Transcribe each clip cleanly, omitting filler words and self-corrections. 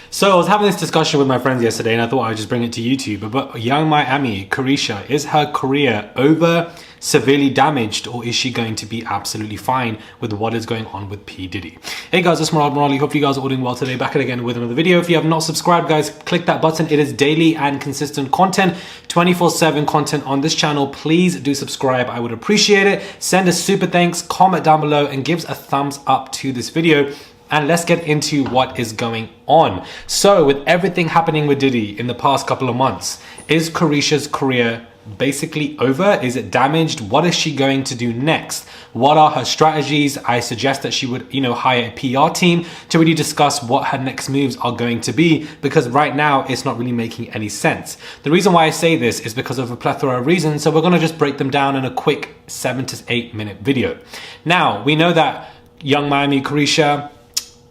So I was having this discussion with my friends yesterday and I thought I'd just bring it to YouTube. But young Miami, Carisha, is her career over, severely damaged, or is she going to be absolutely fine with what is going on with P. Diddy? Hey guys, it's Morali. Hope you guys are all doing well today. Back again with another video. If you have not subscribed, guys, click that button. It is daily and consistent content, 24/7 content on this channel. Please do subscribe. I would appreciate it. Send a super thanks, comment down below, and give a thumbs up to this video. And let's get into what is going on. So with everything happening with Diddy in the past couple of months, is Carisha's career basically over? Is it damaged? What is she going to do next? What are her strategies? I suggest that she would, hire a PR team to really discuss what her next moves are going to be, because right now it's not really making any sense. The reason why I say this is because of a plethora of reasons. So we're going to just break them down in a quick 7 to 8 minute video. Now, we know that young Miami Carisha,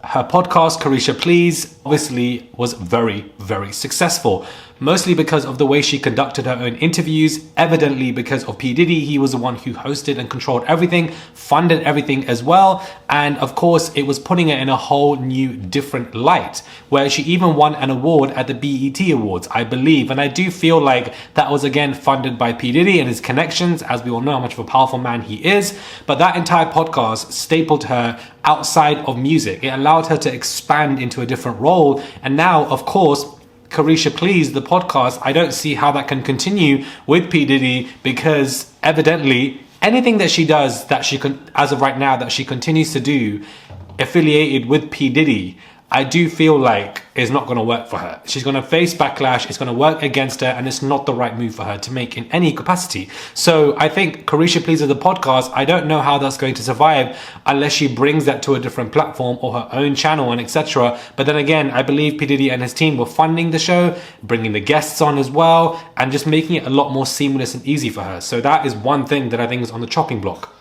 her podcast, Carisha Please, obviously was very, very successful. Mostly because of the way she conducted her own interviews, evidently because of P. Diddy. He was the one who hosted and controlled everything, funded everything as well. And of course, it was putting it in a whole new different light, where she even won an award at the BET Awards, I believe. And I do feel like that was again funded by P. Diddy and his connections, as we all know how much of a powerful man he is. But that entire podcast stapled her outside of music. It allowed her to expand into a different role. And now, of course, Carisha Please, the podcast, I don't see how that can continue with P. Diddy, because evidently anything that she does that she can, as of right now, that she continues to do affiliated with P. Diddy, I do feel like is not going to work for her. She's going to face backlash. It's going to work against her, and it's not the right move for her to make in any capacity. So I think Carisha Please of the podcast, I don't know how that's going to survive unless she brings that to a different platform or her own channel and etc. But then again, I believe P. Diddy and his team were funding the show, bringing the guests on as well, and just making it a lot more seamless and easy for her. So that is one thing that I think is on the chopping block.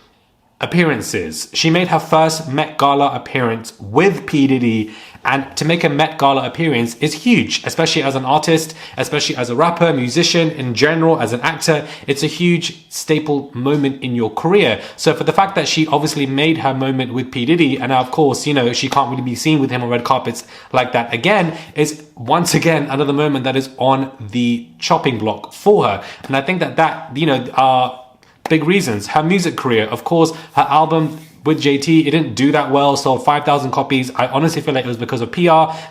Appearances. She made her first Met Gala appearance with P. Diddy, and to make a Met Gala appearance is huge, especially as an artist, especially as a rapper, musician, in general, as an actor. It's a huge staple moment in your career. So for the fact that she obviously made her moment with P. Diddy, and now of course, she can't really be seen with him on red carpets like that again, is once again another moment that is on the chopping block for her. And I think that are big reasons. Her music career, of course, her album with JT, it didn't do that well, sold 5,000 copies. I honestly feel like it was because of PR.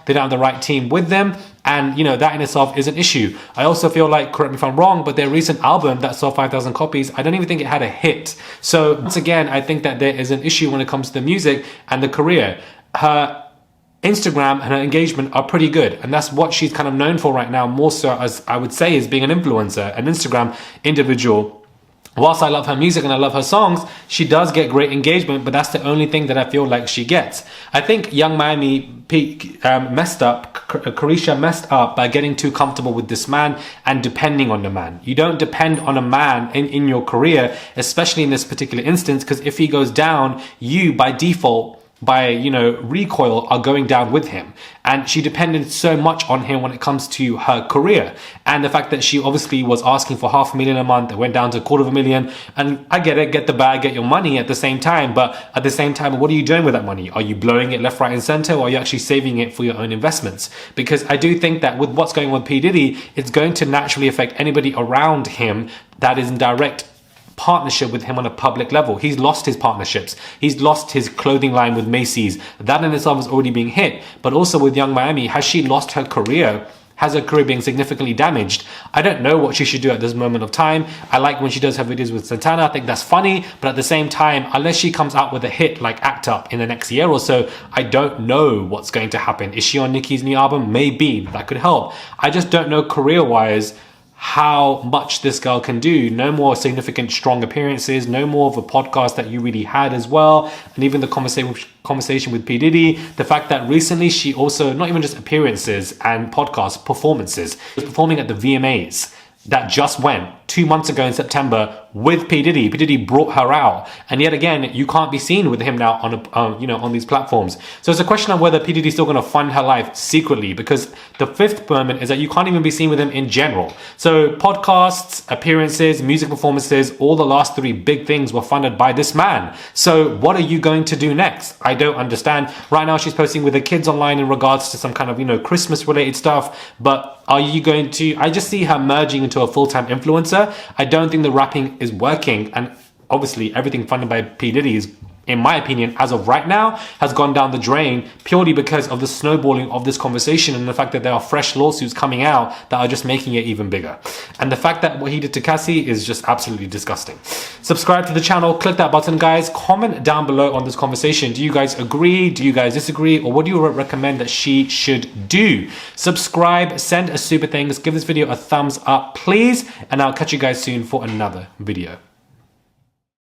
They didn't have the right team with them. And, that in itself is an issue. I also feel like, correct me if I'm wrong, but their recent album that sold 5,000 copies, I don't even think it had a hit. So once again, I think that there is an issue when it comes to the music and the career. Her Instagram and her engagement are pretty good, and that's what she's kind of known for right now, more so as I would say is being an influencer, an Instagram individual. Whilst I love her music and I love her songs, she does get great engagement, but that's the only thing that I feel like she gets. I think young Miami messed up, Carisha messed up by getting too comfortable with this man and depending on the man. You don't depend on a man in your career, especially in this particular instance, because if he goes down, you by default, by recoil, are going down with him. And she depended so much on him when it comes to her career, and the fact that she obviously was asking for $500,000 a month, it went down to $250,000. And I get it, get the bag, get your money at the same time, but at the same time, what are you doing with that money? Are you blowing it left, right and center, or are you actually saving it for your own investments? Because I do think that with what's going on with P. Diddy, it's going to naturally affect anybody around him that is in direct partnership with him on a public level. He's lost his partnerships. He's lost his clothing line with Macy's. That in itself is already being hit. But also with young Miami, has she lost her career? Has her career being significantly damaged? I don't know what she should do at this moment of time. I like when she does her videos with Santana. I think that's funny. But at the same time, unless she comes out with a hit like Act Up in the next year or so, I don't know what's going to happen. Is she on Nicki's new album? Maybe. That could help. I just don't know career-wise how much this girl can do. No more significant strong appearances, no more of a podcast that you really had as well, and even the conversation with P. Diddy, the fact that recently she also, not even just appearances and podcast performances, was performing at the VMAs that just went, 2 months ago in September with P. Diddy. P. Diddy brought her out. And yet again, you can't be seen with him now on these platforms. So it's a question of whether P. Diddy's still going to fund her life secretly, because the fifth moment is that you can't even be seen with him in general. So podcasts, appearances, music performances, all the last three big things were funded by this man. So what are you going to do next? I don't understand. Right now she's posting with her kids online in regards to some kind of, Christmas related stuff. But are you going to, I just see her merging into a full-time influencer. I don't think the rapping is working. And obviously everything funded by P. Diddy is, in my opinion, as of right now, has gone down the drain purely because of the snowballing of this conversation and the fact that there are fresh lawsuits coming out that are just making it even bigger. And the fact that what he did to Cassie is just absolutely disgusting. Subscribe to the channel, click that button, guys. Comment down below on this conversation. Do you guys agree? Do you guys disagree? Or what do you recommend that she should do? Subscribe, send a super thanks, give this video a thumbs up, please. And I'll catch you guys soon for another video.